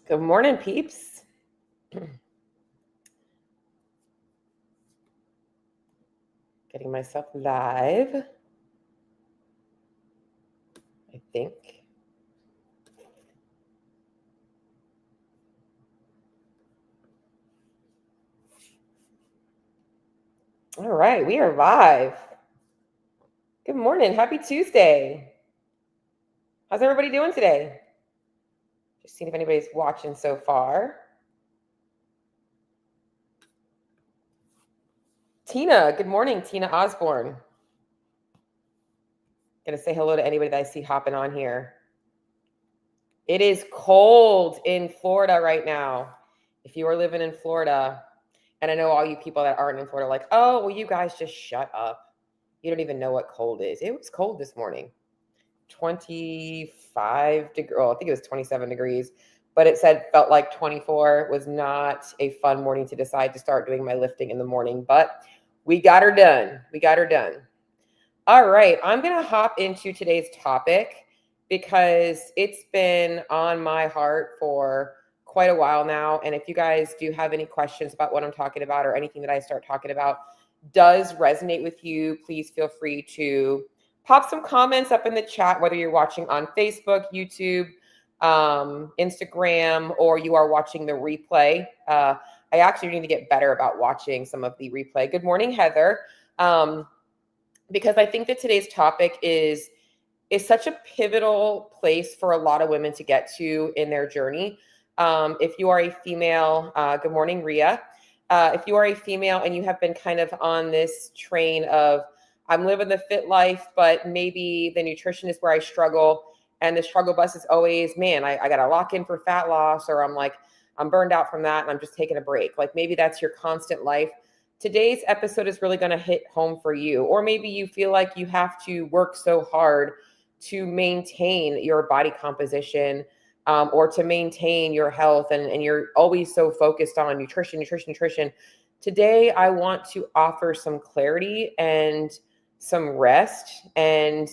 Good morning, peeps. Getting myself live, I think. All right, we are live. Good morning. Happy Tuesday. How's everybody doing today? Just seeing if anybody's watching so far. Tina, good morning, Tina Osborne. Gonna say hello to anybody that I see hopping on here. It is cold in Florida right now. If you are living in Florida, and I know all you people that aren't in Florida are like, oh, well, you guys just shut up. You don't even know what cold is. It was cold this morning. 25 degrees. Oh, I think it was 27 degrees, but it said felt like 24. It was not a fun morning to decide to start doing my lifting in the morning, but we got her done. We got her done. All right. I'm going to hop into today's topic because it's been on my heart for quite a while now. And if you guys do have any questions about what I'm talking about or anything that I start talking about does resonate with you, please feel free to pop some comments up in the chat, whether you're watching on Facebook, YouTube, Instagram, or you are watching the replay. I actually need to get better about watching some of the replay. Good morning, Heather. Because I think that today's topic is such a pivotal place for a lot of women to get to in their journey. If you are a female, good morning, Ria. If you are a female and you have been kind of on this train of, I'm living the fit life, but maybe the nutrition is where I struggle. And the struggle bus is always, man, I got to lock in for fat loss, or I'm burned out from that and I'm just taking a break. Like maybe that's your constant life. Today's episode is really going to hit home for you. Or maybe you feel like you have to work so hard to maintain your body composition, or to maintain your health, and you're always so focused on nutrition. Today, I want to offer some clarity and some rest, and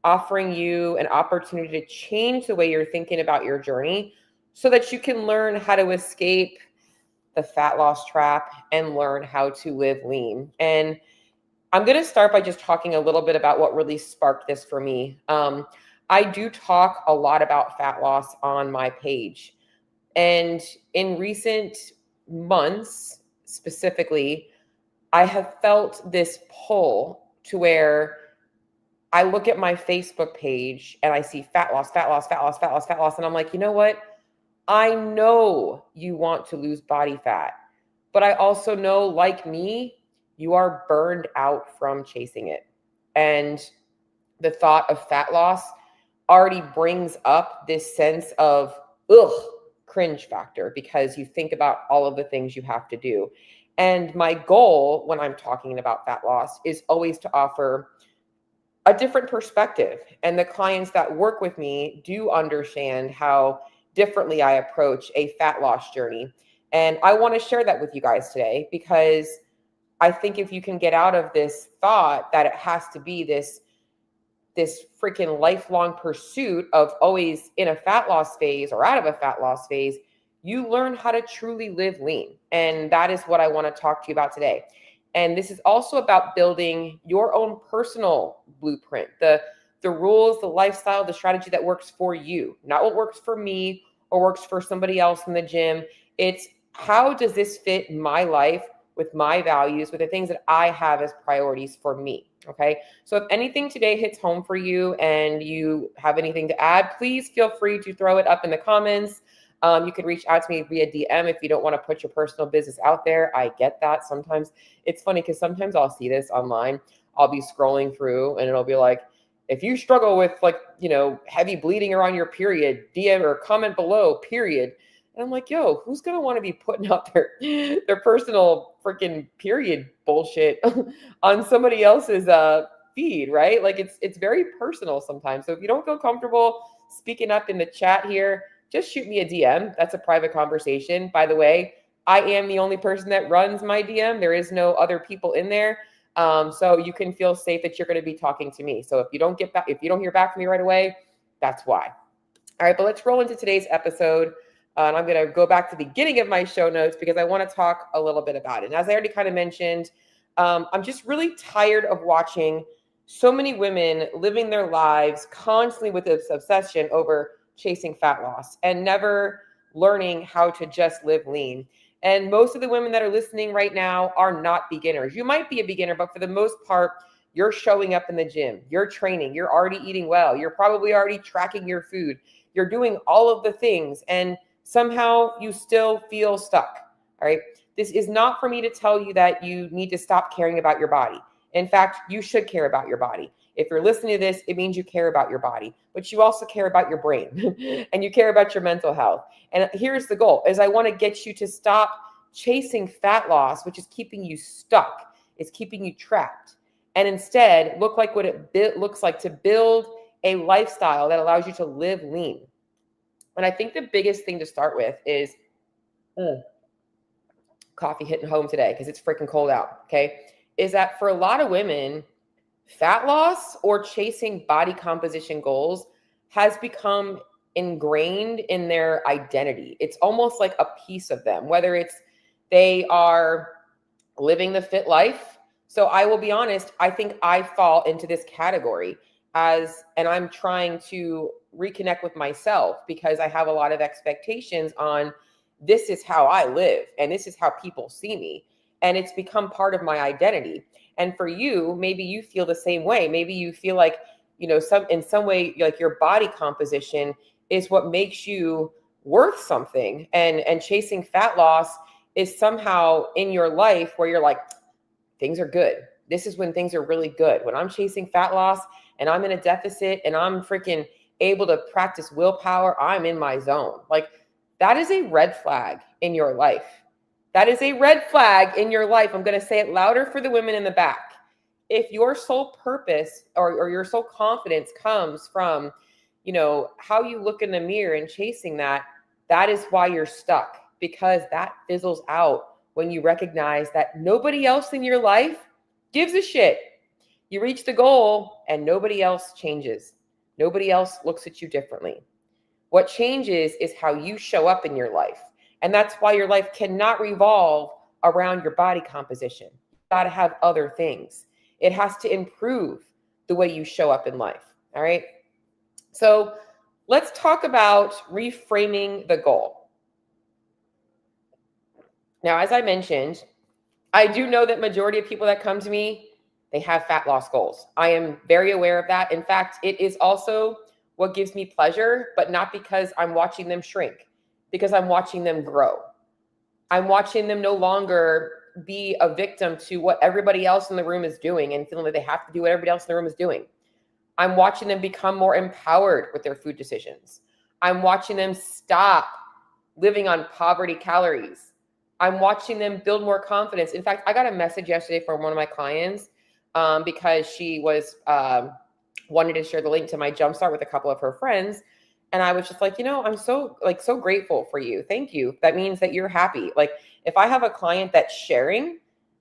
offering you an opportunity to change the way you're thinking about your journey so that you can learn how to escape the fat loss trap and learn how to live lean. And I'm going to start by just talking a little bit about what really sparked this for me. I do talk a lot about fat loss on my page. And in recent months, specifically, I have felt this pull to where I look at my Facebook page and I see fat loss. And I'm like, you know what? I know you want to lose body fat, but I also know, like me, you are burned out from chasing it. And the thought of fat loss already brings up this sense of, cringe factor, because you think about all of the things you have to do. And my goal when I'm talking about fat loss is always to offer a different perspective. And the clients that work with me do understand how differently I approach a fat loss journey. And I want to share that with you guys today, because I think if you can get out of this thought that it has to be this freaking lifelong pursuit of always in a fat loss phase or out of a fat loss phase, you learn how to truly live lean. And that is what I want to talk to you about today. And this is also about building your own personal blueprint, the rules, the lifestyle, the strategy that works for you, not what works for me or works for somebody else in the gym. It's how does this fit my life with my values, with the things that I have as priorities for me. Okay. So if anything today hits home for you and you have anything to add, please feel free to throw it up in the comments. You can reach out to me via DM if you don't want to put your personal business out there. I get that. Sometimes it's funny because sometimes I'll see this online. I'll be scrolling through and it'll be like, if you struggle with heavy bleeding around your period, DM or comment below, period. And I'm like, yo, who's going to want to be putting out their personal freaking period bullshit on somebody else's feed, right? Like it's very personal sometimes. So if you don't feel comfortable speaking up in the chat here, just shoot me a DM. That's a private conversation. By the way, I am the only person that runs my DM. There is no other people in there. So you can feel safe that you're going to be talking to me. So if you don't hear back from me right away, that's why. All right, but let's roll into today's episode. And I'm going to go back to the beginning of my show notes because I want to talk a little bit about it. And as I already kind of mentioned, I'm just really tired of watching so many women living their lives constantly with this obsession over chasing fat loss and never learning how to just live lean. And most of the women that are listening right now are not beginners. You might be a beginner, but for the most part, you're showing up in the gym, you're training, you're already eating well, you're probably already tracking your food, you're doing all of the things, and somehow you still feel stuck. All right. This is not for me to tell you that you need to stop caring about your body. In fact, you should care about your body. If you're listening to this, it means you care about your body, but you also care about your brain and you care about your mental health. And here's the goal is I want to get you to stop chasing fat loss, which is keeping you stuck. It's keeping you trapped. And instead look like what it looks like to build a lifestyle that allows you to live lean. And I think the biggest thing to start with is coffee hitting home today because it's freaking cold out. Okay. Is that for a lot of women, fat loss or chasing body composition goals has become ingrained in their identity. It's almost like a piece of them, whether it's they are living the fit life. So I will be honest, I think I fall into this category and I'm trying to reconnect with myself because I have a lot of expectations on this is how I live and this is how people see me. And it's become part of my identity. And for you, maybe you feel the same way. Maybe you feel like, in some way, like your body composition is what makes you worth something. And chasing fat loss is somehow in your life where you're like, things are good. This is when things are really good. When I'm chasing fat loss and I'm in a deficit and I'm freaking able to practice willpower, I'm in my zone. Like that is a red flag in your life. That is a red flag in your life. I'm going to say it louder for the women in the back. If your sole purpose or your sole confidence comes from, how you look in the mirror and chasing that, that is why you're stuck, because that fizzles out when you recognize that nobody else in your life gives a shit. You reach the goal and nobody else changes. Nobody else looks at you differently. What changes is how you show up in your life. And that's why your life cannot revolve around your body composition. You got to have other things. It has to improve the way you show up in life. All right. So let's talk about reframing the goal. Now, as I mentioned, I do know that majority of people that come to me, they have fat loss goals. I am very aware of that. In fact, it is also what gives me pleasure, but not because I'm watching them shrink, because I'm watching them grow. I'm watching them no longer be a victim to what everybody else in the room is doing and feeling that they have to do what everybody else in the room is doing. I'm watching them become more empowered with their food decisions. I'm watching them stop living on poverty calories. I'm watching them build more confidence. In fact, I got a message yesterday from one of my clients because she was wanted to share the link to my Jumpstart with a couple of her friends. And I was just like, I'm so grateful for you. Thank you. That means that you're happy. Like if I have a client that's sharing,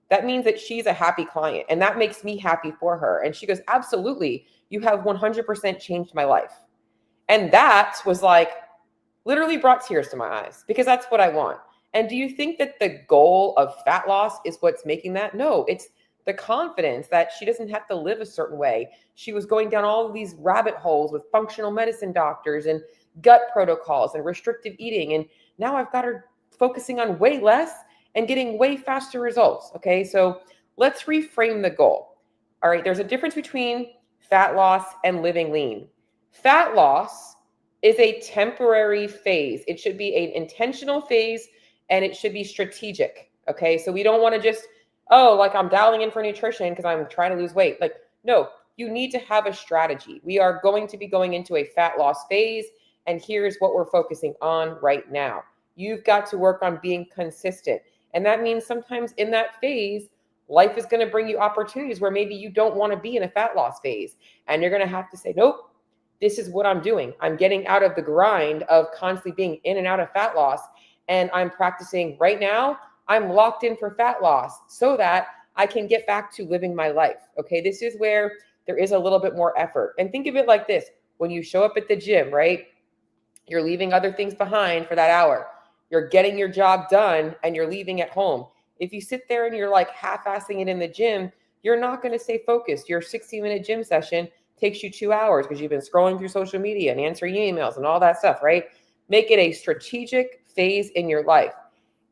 that means that she's a happy client. And that makes me happy for her. And she goes, absolutely. You have 100% changed my life. And that was like literally brought tears to my eyes because that's what I want. And do you think that the goal of fat loss is what's making that? No, it's the confidence that she doesn't have to live a certain way. She was going down all of these rabbit holes with functional medicine doctors and gut protocols and restrictive eating. And now I've got her focusing on way less and getting way faster results. Okay, so let's reframe the goal. All right, there's a difference between fat loss and living lean. Fat loss is a temporary phase. It should be an intentional phase and it should be strategic. Okay, so we don't want to just like I'm dialing in for nutrition because I'm trying to lose weight. Like, no, you need to have a strategy. We are going to be going into a fat loss phase. And here's what we're focusing on right now. You've got to work on being consistent. And that means sometimes in that phase, life is going to bring you opportunities where maybe you don't want to be in a fat loss phase. And you're going to have to say, nope, this is what I'm doing. I'm getting out of the grind of constantly being in and out of fat loss. And I'm practicing right now. I'm locked in for fat loss so that I can get back to living my life. Okay, this is where there is a little bit more effort. And think of it like this. When you show up at the gym, right? You're leaving other things behind for that hour. You're getting your job done and you're leaving at home. If you sit there and you're like half-assing it in the gym, you're not going to stay focused. Your 60-minute gym session takes you 2 hours because you've been scrolling through social media and answering emails and all that stuff, right? Make it a strategic phase in your life.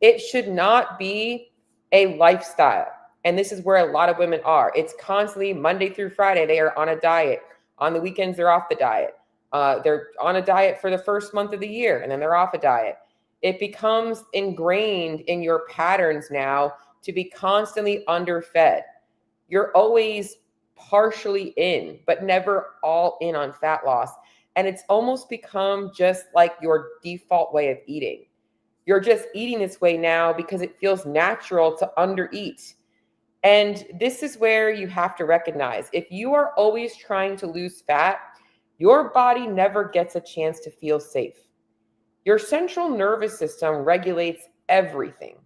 It should not be a lifestyle. And this is where a lot of women are. It's constantly Monday through Friday, they are on a diet. On the weekends, they're off the diet. They're on a diet for the first month of the year, and then they're off a diet. It becomes ingrained in your patterns now to be constantly underfed. You're always partially in, but never all in on fat loss. And it's almost become just like your default way of eating. You're just eating this way now because it feels natural to undereat. And this is where you have to recognize, if you are always trying to lose fat, your body never gets a chance to feel safe. Your central nervous system regulates everything.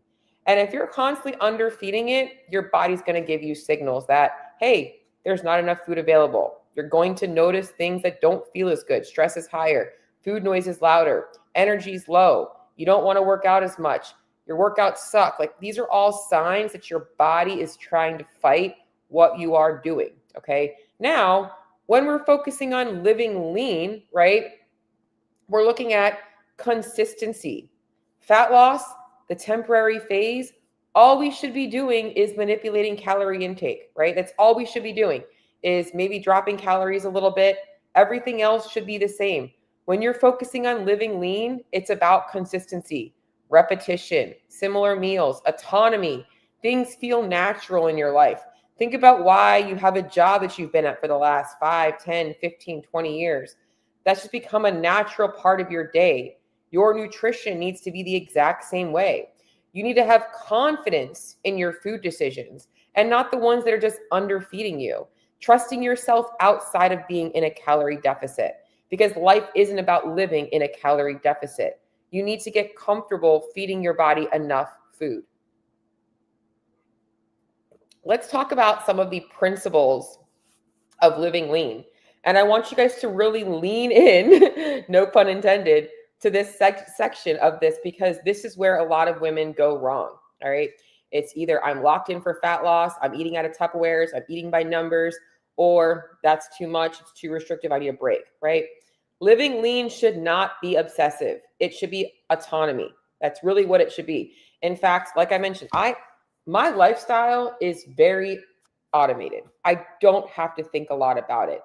And if you're constantly underfeeding it, your body's going to give you signals that, hey, there's not enough food available. You're going to notice things that don't feel as good. Stress is higher. Food noise is louder. Energy is low. You don't want to work out as much. Your workouts suck. Like, these are all signs that your body is trying to fight what you are doing. Okay. Now, when we're focusing on living lean, right, we're looking at consistency. Fat loss, the temporary phase, all we should be doing is manipulating calorie intake, right? That's all we should be doing, is maybe dropping calories a little bit. Everything else should be the same. When you're focusing on living lean, it's about consistency, repetition, similar meals, autonomy. Things feel natural in your life. Think about why you have a job that you've been at for the last 5, 10, 15, 20 years. That's just become a natural part of your day. Your nutrition needs to be the exact same way. You need to have confidence in your food decisions and not the ones that are just underfeeding you. Trusting yourself outside of being in a calorie deficit, because life isn't about living in a calorie deficit. You need to get comfortable feeding your body enough food. Let's talk about some of the principles of living lean. And I want you guys to really lean in, no pun intended, to this section of this, because this is where a lot of women go wrong. All right. It's either I'm locked in for fat loss, I'm eating out of Tupperwares, I'm eating by numbers, or that's too much, it's too restrictive, I need a break, right? Living lean should not be obsessive. It should be autonomy. That's really what it should be. In fact, like I mentioned, my lifestyle is very automated. I don't have to think a lot about it.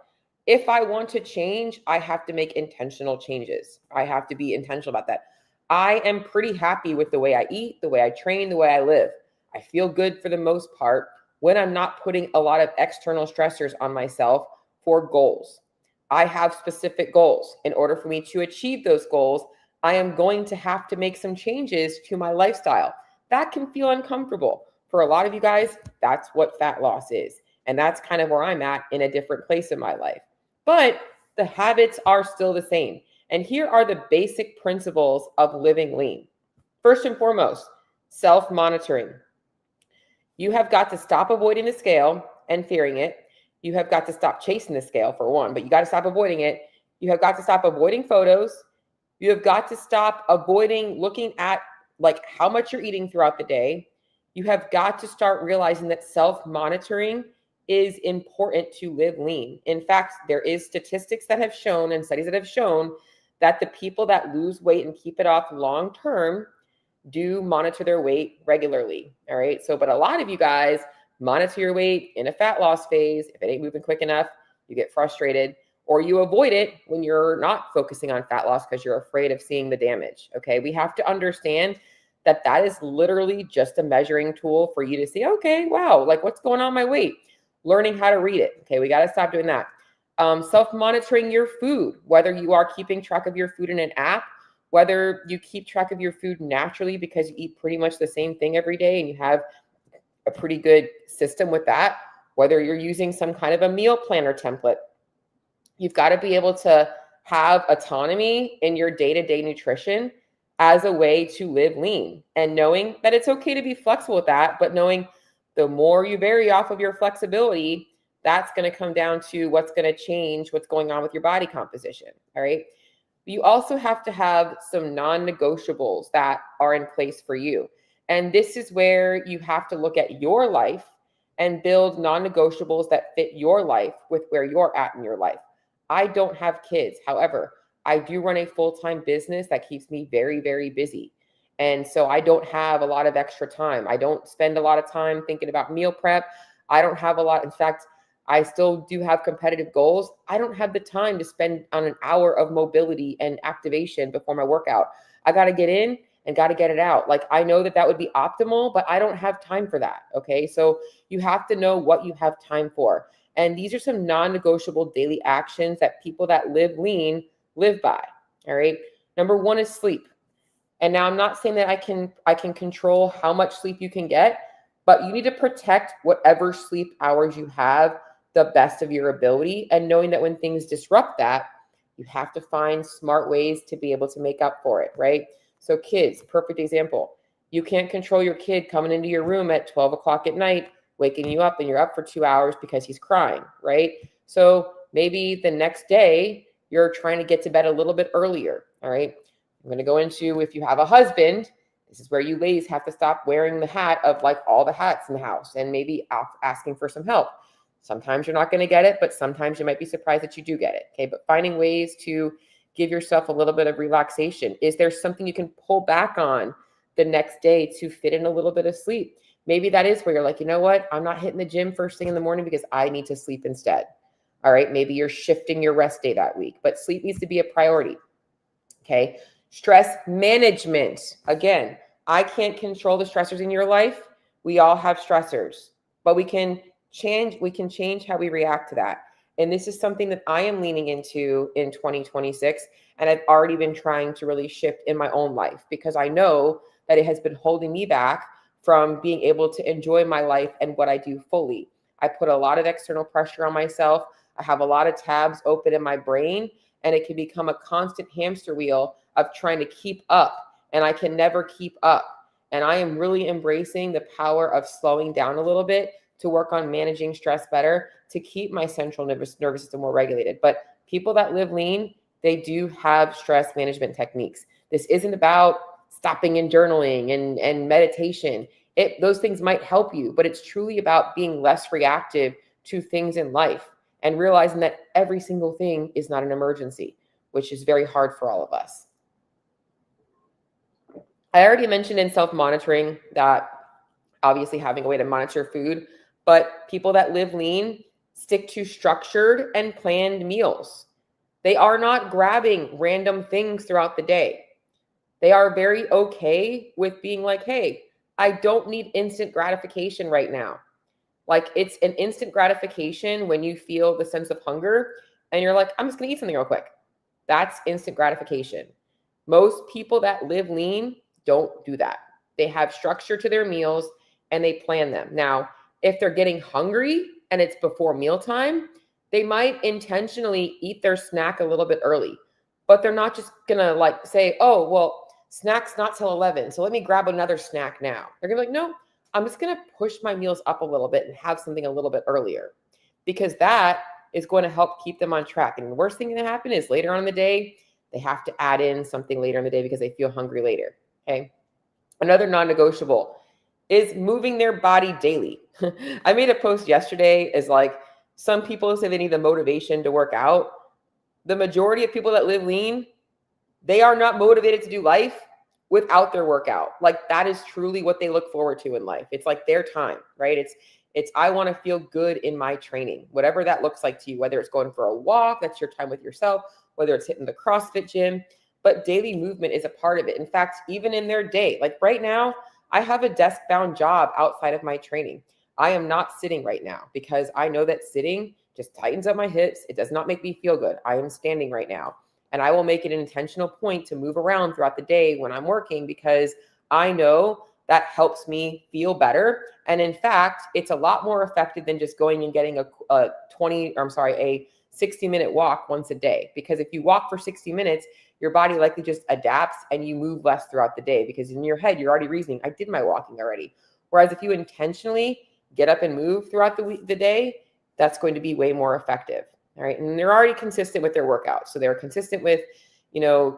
If I want to change, I have to make intentional changes. I have to be intentional about that. I am pretty happy with the way I eat, the way I train, the way I live. I feel good for the most part when I'm not putting a lot of external stressors on myself for goals. I have specific goals. In order for me to achieve those goals, I am going to have to make some changes to my lifestyle. That can feel uncomfortable. For a lot of you guys, that's what fat loss is. And that's kind of where I'm at in a different place in my life. But the habits are still the same. And here are the basic principles of living lean. First and foremost, self-monitoring. You have got to stop avoiding the scale and fearing it. You have got to stop chasing the scale, for one, but you got to stop avoiding it. You have got to stop avoiding photos. You have got to stop avoiding looking at like how much you're eating throughout the day. You have got to start realizing that self-monitoring is important to live lean. In fact, there is statistics that have shown and studies that have shown that the people that lose weight and keep it off long term do monitor their weight regularly. All right. So, but a lot of you guys monitor your weight in a fat loss phase. If it ain't moving quick enough, you get frustrated, or you avoid it when you're not focusing on fat loss because you're afraid of seeing the damage. Okay. We have to understand that that is literally just a measuring tool for you to see, okay, wow, like what's going on with my weight? Learning how to read it. Okay, we got to stop doing that. Self-monitoring your food, whether you are keeping track of your food in an app, whether you keep track of your food naturally because you eat pretty much the same thing every day and you have a pretty good system with that, whether you're using some kind of a meal planner template. You've got to be able to have autonomy in your day-to-day nutrition as a way to live lean, and knowing that it's okay to be flexible with that, but knowing the more you vary off of your flexibility, that's going to come down to what's going to change what's going on with your body composition. All right. You also have to have some non-negotiables that are in place for you. And this is where you have to look at your life and build non-negotiables that fit your life with where you're at in your life. I don't have kids. However, I do run a full-time business that keeps me very, very busy. And so I don't have a lot of extra time. I don't spend a lot of time thinking about meal prep. I don't have a lot. In fact, I still do have competitive goals. I don't have the time to spend on an hour of mobility and activation before my workout. I got to get in and got to get it out. Like, I know that that would be optimal, but I don't have time for that. Okay. So you have to know what you have time for. And these are some non-negotiable daily actions that people that live lean live by. All right. Number one is sleep. And now I'm not saying that I can control how much sleep you can get, but you need to protect whatever sleep hours you have the best of your ability, and knowing that when things disrupt that, you have to find smart ways to be able to make up for it, right? So kids, perfect example. You can't control your kid coming into your room at 12 o'clock at night, waking you up, and you're up for 2 hours because he's crying, right? So maybe the next day you're trying to get to bed a little bit earlier, all right? I'm going to go into, if you have a husband, this is where you ladies have to stop wearing the hat of like all the hats in the house and maybe asking for some help. Sometimes you're not going to get it, but sometimes you might be surprised that you do get it. Okay. But finding ways to give yourself a little bit of relaxation. Is there something you can pull back on the next day to fit in a little bit of sleep? Maybe that is where you're like, you know what? I'm not hitting the gym first thing in the morning because I need to sleep instead. All right. Maybe you're shifting your rest day that week, but sleep needs to be a priority. Okay. Stress management. Again, I can't control the stressors in your life. We all have stressors, but we can change how we react to that. And this is something that I am leaning into in 2026. And I've already been trying to really shift in my own life because I know that it has been holding me back from being able to enjoy my life and what I do fully. I put a lot of external pressure on myself. I have a lot of tabs open in my brain, and it can become a constant hamster wheel of trying to keep up. And I can never keep up. And I am really embracing the power of slowing down a little bit to work on managing stress better, to keep my central nervous system more regulated. But people that live lean, they do have stress management techniques. This isn't about stopping and journaling and meditation. Those things might help you, but it's truly about being less reactive to things in life and realizing that every single thing is not an emergency, which is very hard for all of us. I already mentioned in self-monitoring that obviously having a way to monitor food, but people that live lean stick to structured and planned meals. They are not grabbing random things throughout the day. They are very okay with being like, hey, I don't need instant gratification right now. Like, it's an instant gratification when you feel the sense of hunger and you're like, I'm just going to eat something real quick. That's instant gratification. Most people that live lean don't do that. They have structure to their meals and they plan them. Now, if they're getting hungry and it's before mealtime, they might intentionally eat their snack a little bit early, but they're not just gonna like say, oh, well, snack's not till 11, so let me grab another snack now. They're gonna be like, no, I'm just gonna push my meals up a little bit and have something a little bit earlier, because that is going to help keep them on track. And the worst thing that happen is later on in the day, they have to add in something later in the day because they feel hungry later. Okay. Another non-negotiable is moving their body daily. I made a post yesterday is like, some people say they need the motivation to work out. The majority of people that live lean, they are not motivated to do life without their workout. Like, that is truly what they look forward to in life. It's like their time, right? It's I want to feel good in my training, whatever that looks like to you, whether it's going for a walk, that's your time with yourself, whether it's hitting the CrossFit gym, but daily movement is a part of it. In fact, even in their day, like right now, I have a desk-bound job outside of my training. I am not sitting right now because I know that sitting just tightens up my hips. It does not make me feel good. I am standing right now. And I will make it an intentional point to move around throughout the day when I'm working, because I know that helps me feel better. And in fact, it's a lot more effective than just going and getting a 60-minute walk once a day. Because if you walk for 60 minutes, your body likely just adapts and you move less throughout the day, because in your head, you're already reasoning, I did my walking already. Whereas if you intentionally get up and move throughout the day, that's going to be way more effective. All right. And they're already consistent with their workout. So they're consistent with,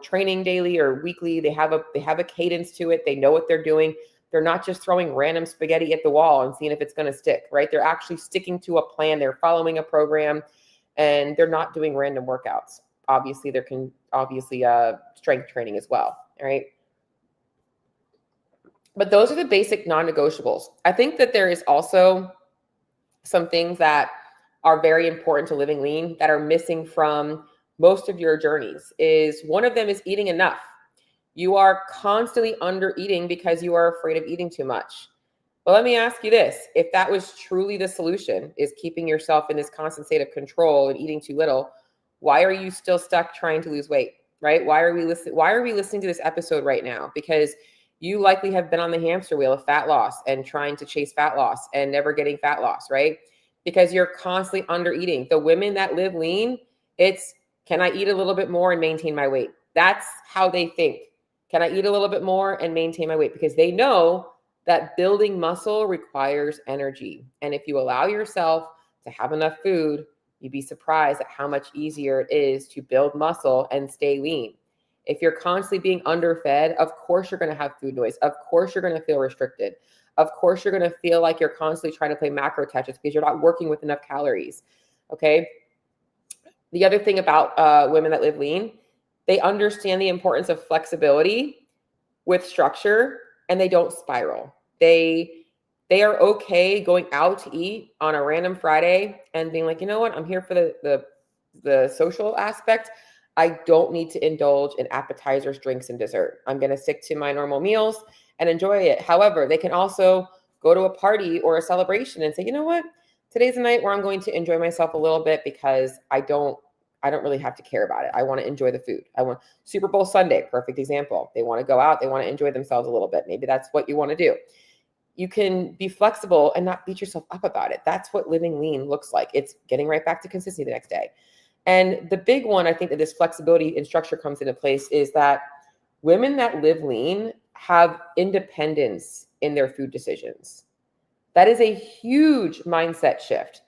training daily or weekly. They have a cadence to it. They know what they're doing. They're not just throwing random spaghetti at the wall and seeing if it's going to stick, right? They're actually sticking to a plan. They're following a program, and they're not doing random workouts. Obviously, there can strength training as well, all right? But those are the basic non-negotiables. I think that there is also some things that are very important to living lean that are missing from most of your journeys. Is one of them is eating enough. You are constantly under eating because you are afraid of eating too much. Well, let me ask you this. If that was truly the solution, is keeping yourself in this constant state of control and eating too little, why are you still stuck trying to lose weight, right? Why are we listening to this episode right now? Because you likely have been on the hamster wheel of fat loss and trying to chase fat loss and never getting fat loss, right? Because you're constantly under eating. The women that live lean, it's, can I eat a little bit more and maintain my weight? That's how they think. Can I eat a little bit more and maintain my weight? Because they know that building muscle requires energy. And if you allow yourself to have enough food, you'd be surprised at how much easier it is to build muscle and stay lean. If you're constantly being underfed, of course you're going to have food noise. Of course you're going to feel restricted. Of course you're going to feel like you're constantly trying to play macro Tetris because you're not working with enough calories. Okay. The other thing about women that live lean, they understand the importance of flexibility with structure, and they don't spiral. They are okay going out to eat on a random Friday and being like, you know what, I'm here for the social aspect. I don't need to indulge in appetizers, drinks, and dessert. I'm going to stick to my normal meals and enjoy it. However, they can also go to a party or a celebration and say, you know what, today's a night where I'm going to enjoy myself a little bit because I don't really have to care about it. I want to enjoy the food. I want Super Bowl Sunday, perfect example. They want to go out. They want to enjoy themselves a little bit. Maybe that's what you want to do. You can be flexible and not beat yourself up about it. That's what living lean looks like. It's getting right back to consistency the next day. And the big one, I think that this flexibility and structure comes into place is that women that live lean have independence in their food decisions. That is a huge mindset shift.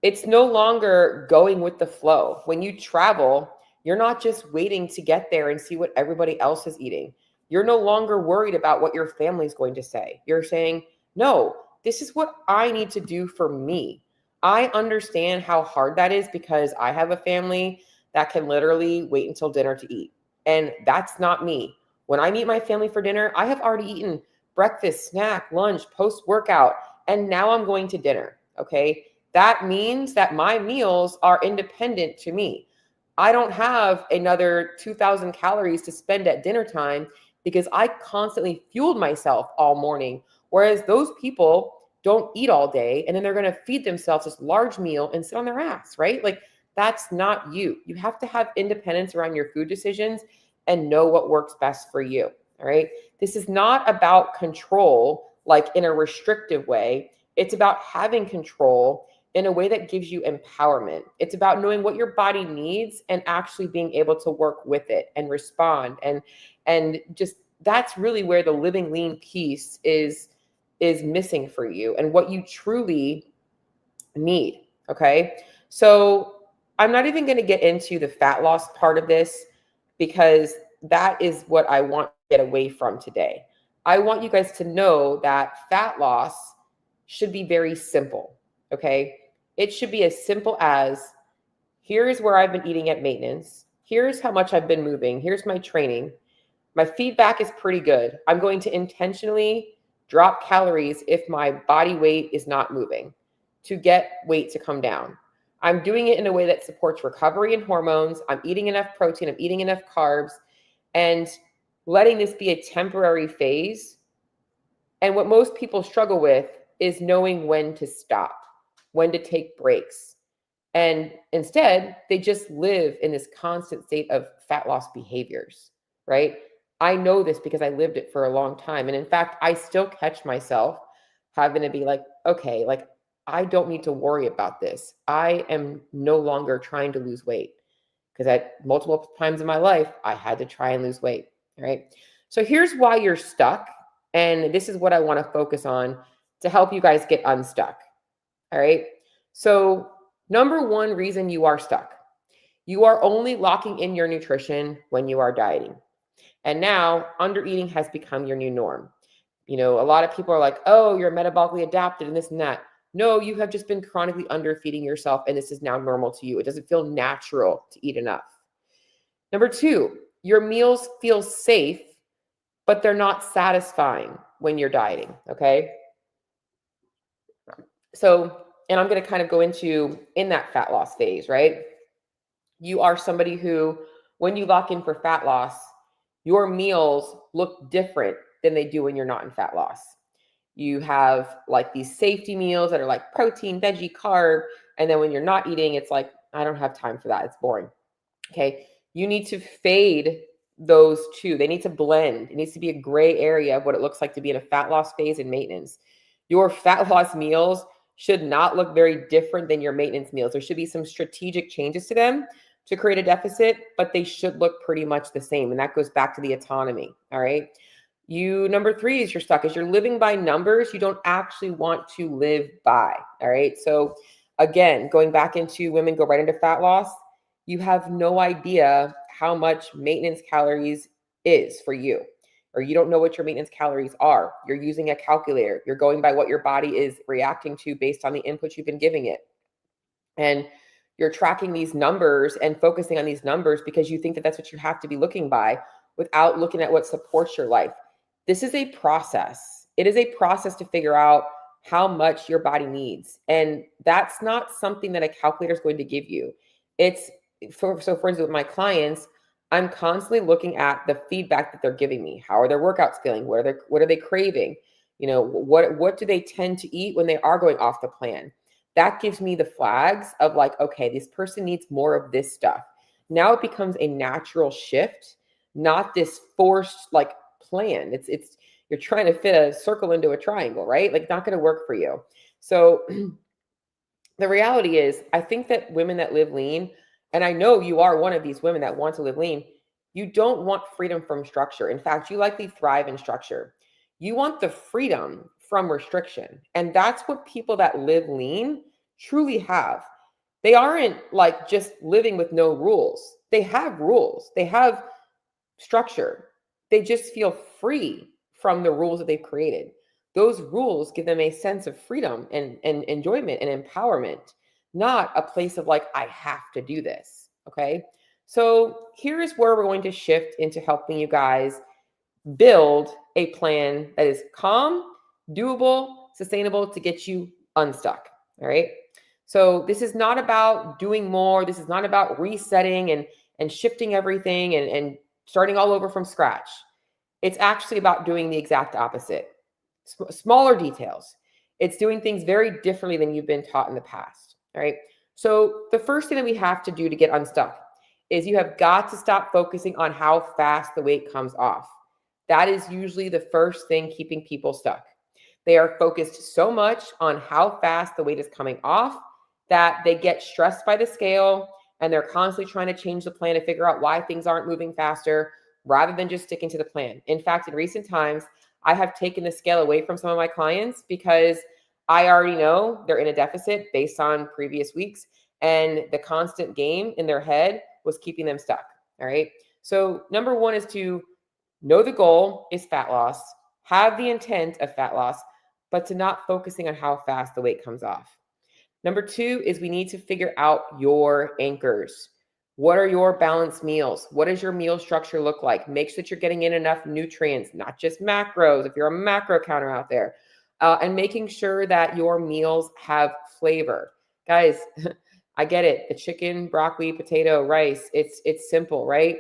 It's no longer going with the flow. When you travel, you're not just waiting to get there and see what everybody else is eating. You're no longer worried about what your family's going to say. You're saying, no, this is what I need to do for me. I understand how hard that is because I have a family that can literally wait until dinner to eat. And that's not me. When I meet my family for dinner, I have already eaten breakfast, snack, lunch, post-workout, and now I'm going to dinner, okay? That means that my meals are independent to me. I don't have another 2,000 calories to spend at dinner time because I constantly fueled myself all morning. Whereas those people don't eat all day and then they're going to feed themselves this large meal and sit on their ass, right? Like that's not you. You have to have independence around your food decisions and know what works best for you. All right. This is not about control, like in a restrictive way. It's about having control in a way that gives you empowerment. It's about knowing what your body needs and actually being able to work with it and respond. And just that's really where the living lean piece is missing for you and what you truly need. Okay. So I'm not even going to get into the fat loss part of this because that is what I want to get away from today. I want you guys to know that fat loss should be very simple. Okay. It should be as simple as here's where I've been eating at maintenance. Here's how much I've been moving. Here's my training. My feedback is pretty good. I'm going to intentionally drop calories if my body weight is not moving to get weight to come down. I'm doing it in a way that supports recovery and hormones. I'm eating enough protein. I'm eating enough carbs and letting this be a temporary phase. And what most people struggle with is knowing when to stop, when to take breaks. And instead, they just live in this constant state of fat loss behaviors, right? I know this because I lived it for a long time. And in fact, I still catch myself having to be like, okay, like I don't need to worry about this. I am no longer trying to lose weight because at multiple times in my life, I had to try and lose weight, right? So here's why you're stuck. And this is what I want to focus on to help you guys get unstuck. All right. So number one reason you are stuck You are only locking in your nutrition when you are dieting. And now under eating has become your new norm. A lot of people are like, oh, you're metabolically adapted and this and that. No, you have just been chronically underfeeding yourself and this is now normal to you. It doesn't feel natural to eat enough. Number two, your meals feel safe, but they're not satisfying when you're dieting, okay? So, and I'm going to kind of go into in that fat loss phase, right? You are somebody who, when you lock in for fat loss, your meals look different than they do when you're not in fat loss. You have like these safety meals that are like protein, veggie, carb. And then when you're not eating, it's like, I don't have time for that. It's boring. Okay. You need to fade those two. They need to blend. It needs to be a gray area of what it looks like to be in a fat loss phase and maintenance. Your fat loss meals should not look very different than your maintenance meals. There should be some strategic changes to them to create a deficit, but they should look pretty much the same. And that goes back to the autonomy. All right. Number three is you're stuck. As you're living by numbers, you don't actually want to live by. All right. So again, going back into women go right into fat loss, you have no idea how much maintenance calories is for you, or you don't know what your maintenance calories are. You're using a calculator. You're going by what your body is reacting to based on the input you've been giving it. And you're tracking these numbers and focusing on these numbers because you think that that's what you have to be looking by without looking at what supports your life. This is a process. It is a process to figure out how much your body needs. And that's not something that a calculator is going to give you. It's for instance, with my clients, I'm constantly looking at the feedback that they're giving me. How are their workouts feeling? What are they craving? What do they tend to eat when they are going off the plan? That gives me the flags of like, okay, this person needs more of this stuff. Now it becomes a natural shift, not this forced like plan. It's you're trying to fit a circle into a triangle, right? Like not going to work for you. So the reality is, I think that women that live lean, and I know you are one of these women that want to live lean, you don't want freedom from structure. In fact, you likely thrive in structure. You want the freedom from restriction. And that's what people that live lean truly have. They aren't like just living with no rules. They have rules. They have structure. They just feel free from the rules that they've created. Those rules give them a sense of freedom and enjoyment and empowerment, not a place of like, I have to do this. Okay. So here's where we're going to shift into helping you guys build a plan that is calm, doable, sustainable to get you unstuck. All right. So this is not about doing more. This is not about resetting and shifting everything and starting all over from scratch. It's actually about doing the exact opposite. Smaller details. It's doing things very differently than you've been taught in the past. All right. So the first thing that we have to do to get unstuck is you have got to stop focusing on how fast the weight comes off. That is usually the first thing keeping people stuck. They are focused so much on how fast the weight is coming off that they get stressed by the scale and they're constantly trying to change the plan to figure out why things aren't moving faster rather than just sticking to the plan. In fact, in recent times, I have taken the scale away from some of my clients because I already know they're in a deficit based on previous weeks, and the constant game in their head was keeping them stuck. All right. So number one is to know the goal is fat loss, have the intent of fat loss, but to not focusing on how fast the weight comes off. Number two is we need to figure out your anchors. What are your balanced meals? What does your meal structure look like? Make sure that you're getting in enough nutrients, not just macros, if you're a macro counter out there, and making sure that your meals have flavor. Guys, I get it. The chicken, broccoli, potato, rice, it's simple, right?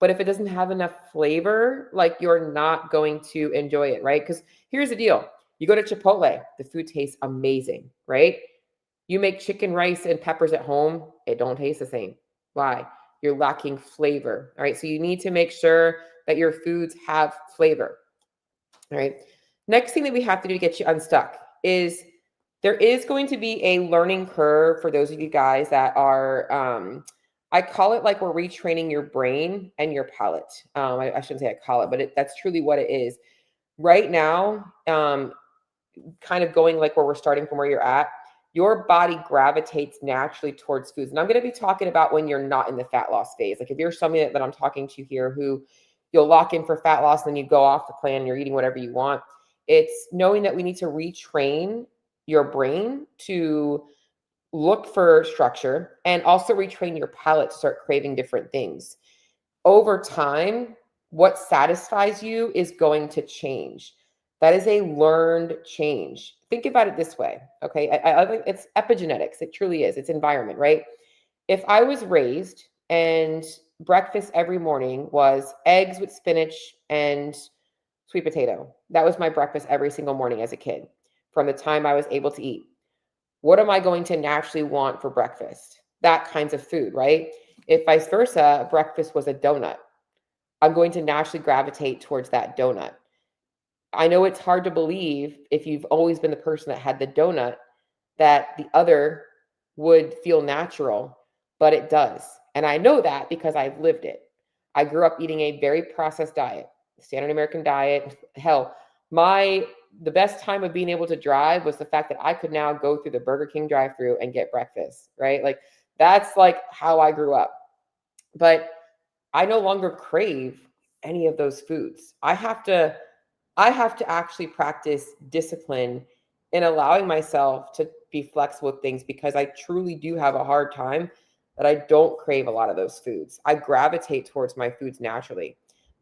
But if it doesn't have enough flavor, like you're not going to enjoy it, right? Because here's the deal. You go to Chipotle, the food tastes amazing, right? You make chicken, rice, and peppers at home, it don't taste the same. Why? You're lacking flavor. All right. So you need to make sure that your foods have flavor. All right. Next thing that we have to do to get you unstuck is there is going to be a learning curve for those of you guys that are, I call it like we're retraining your brain and your palate. I shouldn't say I call it, but that's truly what it is. Right now, kind of going like where we're starting from where you're at, your body gravitates naturally towards foods. And I'm going to be talking about when you're not in the fat loss phase. Like if you're somebody that I'm talking to here who you'll lock in for fat loss and then you go off the plan, you're eating whatever you want. It's knowing that we need to retrain your brain to look for structure and also retrain your palate to start craving different things. Over time, what satisfies you is going to change. That is a learned change. Think about it this way, okay? I think it's epigenetics. It truly is. It's environment, right? If I was raised and breakfast every morning was eggs with spinach and sweet potato, that was my breakfast every single morning as a kid from the time I was able to eat. What am I going to naturally want for breakfast? That kinds of food, right? If vice versa, breakfast was a donut, I'm going to naturally gravitate towards that donut. I know it's hard to believe if you've always been the person that had the donut that the other would feel natural, but it does. And I know that because I've lived it. I grew up eating a very processed diet, standard American diet. Hell, the best time of being able to drive was the fact that I could now go through the Burger King drive-through and get breakfast, right? Like that's like how I grew up. But I no longer crave any of those foods. I have to actually practice discipline in allowing myself to be flexible with things because I truly do have a hard time that I don't crave a lot of those foods. I gravitate towards my foods naturally.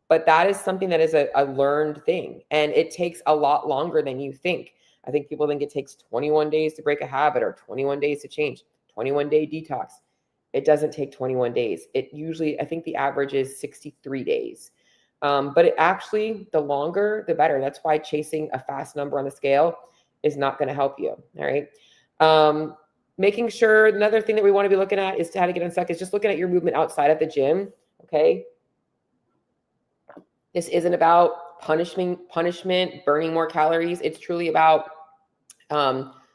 But that is something that is a learned thing. And it takes a lot longer than you think. I think people think it takes 21 days to break a habit or 21 days to change, 21-day detox. It doesn't take 21 days. It usually, I think the average is 63 days. But it actually, the longer, the better. That's why chasing a fast number on the scale is not going to help you. All right. Making sure another thing that we want to be looking at is how to get unstuck is just looking at your movement outside of the gym. Okay. This isn't about punishment, burning more calories. It's truly about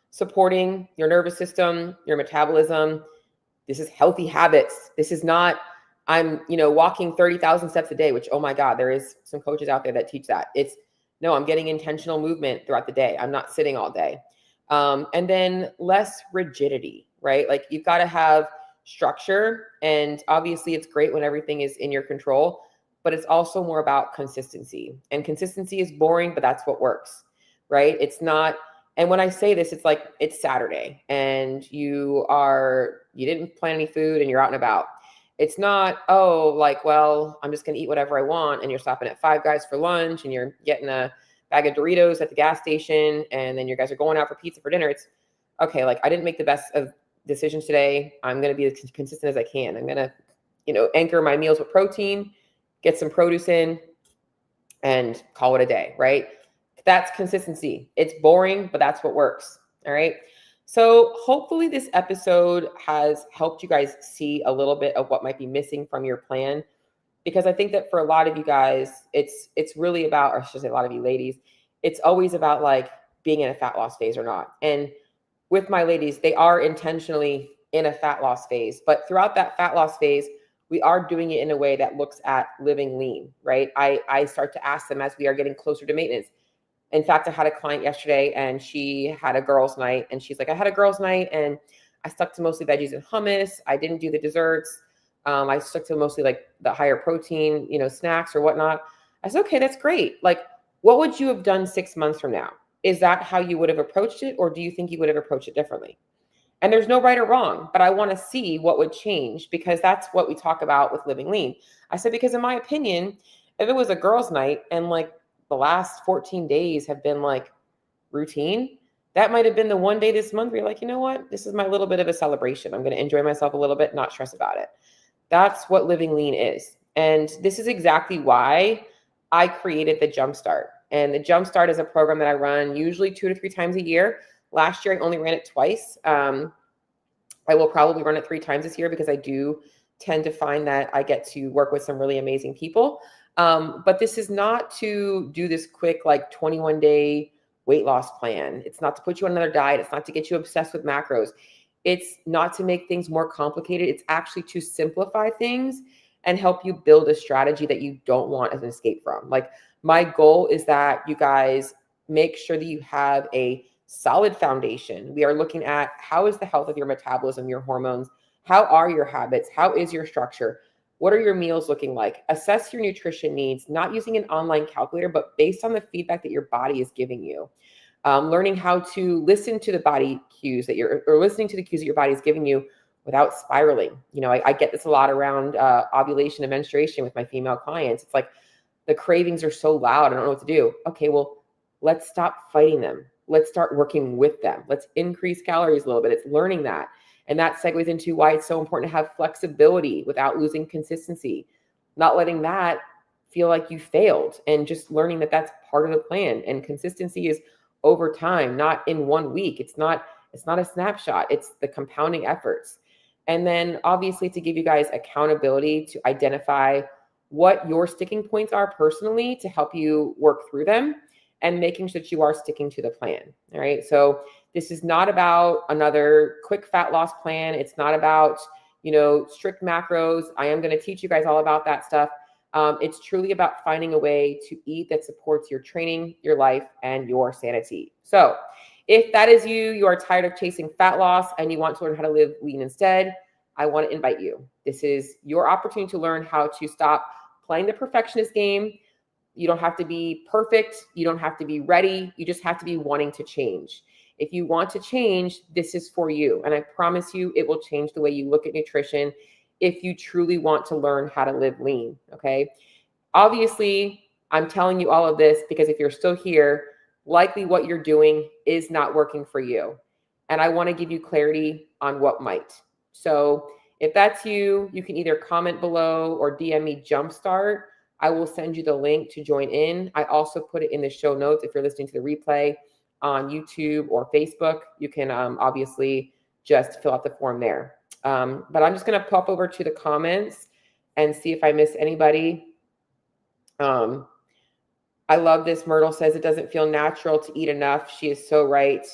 supporting your nervous system, your metabolism. This is healthy habits. This is not, I'm, walking 30,000 steps a day, which, oh my God, there is some coaches out there that teach that. It's no, I'm getting intentional movement throughout the day. I'm not sitting all day. And then less rigidity, right? Like you've got to have structure, and obviously it's great when everything is in your control, but it's also more about consistency, and consistency is boring, but that's what works, right? It's not. And when I say this, it's like it's Saturday and you didn't plan any food and you're out and about. It's not, well, I'm just going to eat whatever I want. And you're stopping at Five Guys for lunch and you're getting a bag of Doritos at the gas station. And then you guys are going out for pizza for dinner. It's okay. Like I didn't make the best of decisions today. I'm going to be as consistent as I can. I'm going to, anchor my meals with protein, get some produce in and call it a day. Right. That's consistency. It's boring, but that's what works. All right. So hopefully this episode has helped you guys see a little bit of what might be missing from your plan, because I think that for a lot of you guys, it's really about, or I should say a lot of you ladies, it's always about like being in a fat loss phase or not. And with my ladies, they are intentionally in a fat loss phase, but throughout that fat loss phase, we are doing it in a way that looks at living lean, right? I start to ask them as we are getting closer to maintenance. In fact, I had a client yesterday and she had a girls' night and she's like, I had a girls' night and I stuck to mostly veggies and hummus. I didn't do the desserts. I stuck to mostly like the higher protein, snacks or whatnot. I said, okay, that's great. Like, what would you have done 6 months from now? Is that how you would have approached it? Or do you think you would have approached it differently? And there's no right or wrong, but I want to see what would change, because that's what we talk about with living lean. I said, because in my opinion, if it was a girls' night and like the last 14 days have been like routine, that might have been the one day this month where you're like, you know what? This is my little bit of a celebration. I'm going to enjoy myself a little bit, not stress about it. That's what living lean is. And this is exactly why I created the Jumpstart. And the Jumpstart is a program that I run usually 2 to 3 times a year. Last year, I only ran it twice. I will probably run it 3 times this year because I do tend to find that I get to work with some really amazing people. But this is not to do this quick, like 21-day weight loss plan. It's not to put you on another diet. It's not to get you obsessed with macros. It's not to make things more complicated. It's actually to simplify things and help you build a strategy that you don't want as an escape from. Like my goal is that you guys make sure that you have a solid foundation. We are looking at how is the health of your metabolism, your hormones, how are your habits, how is your structure, what are your meals looking like? Assess your nutrition needs, not using an online calculator, but based on the feedback that your body is giving you. Learning how to listen to the body cues or listening to the cues that your body is giving you without spiraling. I get this a lot around ovulation and menstruation with my female clients. It's like the cravings are so loud. I don't know what to do. Okay, well, let's stop fighting them. Let's start working with them. Let's increase calories a little bit. It's learning that. And that segues into why it's so important to have flexibility without losing consistency, not letting that feel like you failed, and just learning that that's part of the plan. And consistency is over time, not in 1 week. It's not a snapshot. It's the compounding efforts. And then obviously to give you guys accountability to identify what your sticking points are personally to help you work through them and making sure that you are sticking to the plan. All right. So this is not about another quick fat loss plan. It's not about, strict macros. I am going to teach you guys all about that stuff. It's truly about finding a way to eat that supports your training, your life, and your sanity. So if that is you, you are tired of chasing fat loss and you want to learn how to live lean instead, I want to invite you. This is your opportunity to learn how to stop playing the perfectionist game. You don't have to be perfect. You don't have to be ready. You just have to be wanting to change. If you want to change, this is for you. And I promise you, it will change the way you look at nutrition if you truly want to learn how to live lean. Okay. Obviously, I'm telling you all of this because if you're still here, likely what you're doing is not working for you. And I want to give you clarity on what might. So if that's you, you can either comment below or DM me Jumpstart. I will send you the link to join in. I also put it in the show notes if you're listening to the replay on YouTube or Facebook. You can obviously just fill out the form there. But I'm just going to pop over to the comments and see if I miss anybody. I love this. Myrtle says it doesn't feel natural to eat enough. She is so right.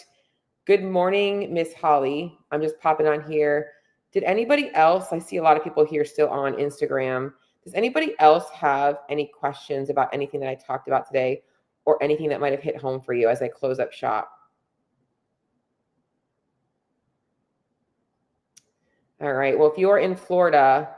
Good morning, Miss Holly. I'm just popping on here. Did anybody else, I see a lot of people here still on Instagram. Does anybody else have any questions about anything that I talked about today or anything that might have hit home for you as I close up shop? All right. Well, if you are in Florida,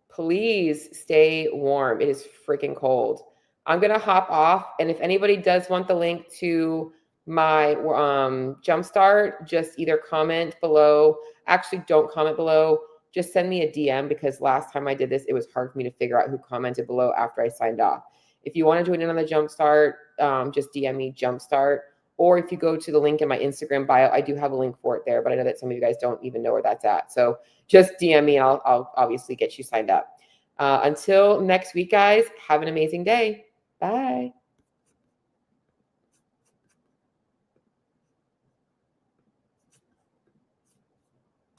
please stay warm. It is freaking cold. I'm going to hop off. And if anybody does want the link to my Jumpstart, just either comment below. Actually, don't comment below. Just send me a DM because last time I did this, it was hard for me to figure out who commented below after I signed off. If you want to join in on the Jumpstart, just DM me Jumpstart. Or if you go to the link in my Instagram bio, I do have a link for it there, but I know that some of you guys don't even know where that's at. So just DM me and I'll obviously get you signed up. Until next week, guys, have an amazing day. Bye.